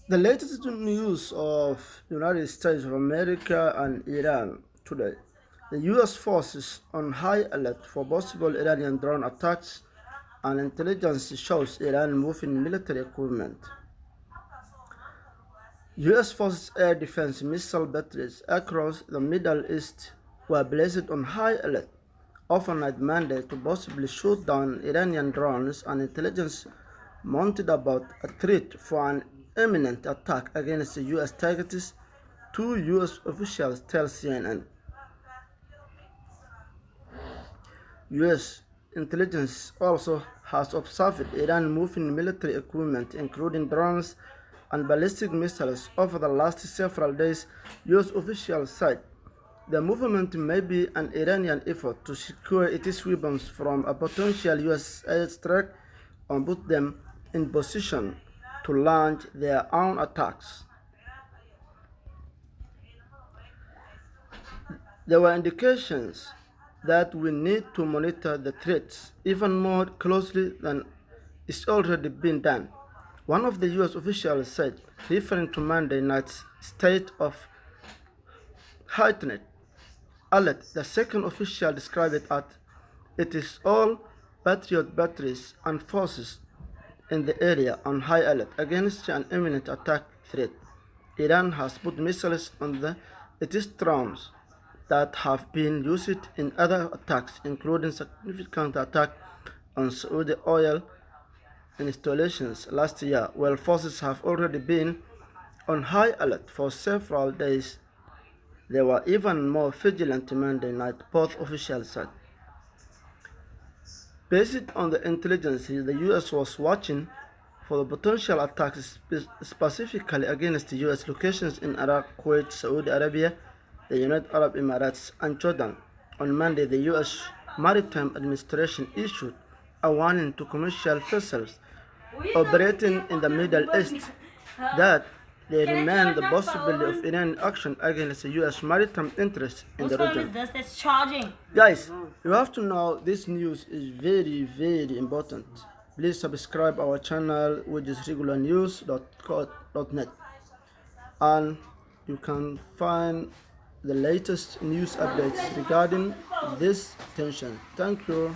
The latest news of United States of America and Iran today. The US forces on high alert for possible Iranian drone attacks and intelligence shows Iran moving military equipment. US forces air defense missile batteries across the Middle East were placed on high alert overnight Monday to possibly shoot down Iranian drones and intelligence mounted about a threat for an imminent attack against the US targets, two US officials tell CNN. US intelligence also has observed Iran moving military equipment, including drones and ballistic missiles, over the last several days, US officials said. The movement may be an Iranian effort to secure its weapons from a potential US airstrike and put them in position to launch their own attacks. There were indications that we need to monitor the threats even more closely than is already been done, one of the US officials said, referring to Monday night's state of heightened alert. The second official described it as it is all Patriot batteries and forces in the area on high alert against an imminent attack threat. Iran has put missiles on its drones that have been used in other attacks, including significant attack on Saudi oil installations last year, while forces have already been on high alert for several days. They were even more vigilant Monday night, both officials said. Based on the intelligence, the US was watching for the potential attacks specifically against US locations in Iraq, Kuwait, Saudi Arabia, the United Arab Emirates, and Jordan. On Monday, the US Maritime Administration issued a warning to commercial vessels operating in the Middle East that there remain the possibility of Iran action against the US maritime interests in the region. Whose phone is this? It's charging. Guys, you have to know this news is very, very important. Please subscribe our channel, which is regularnews.co.net, and you can find the latest news updates regarding this tension. Thank you.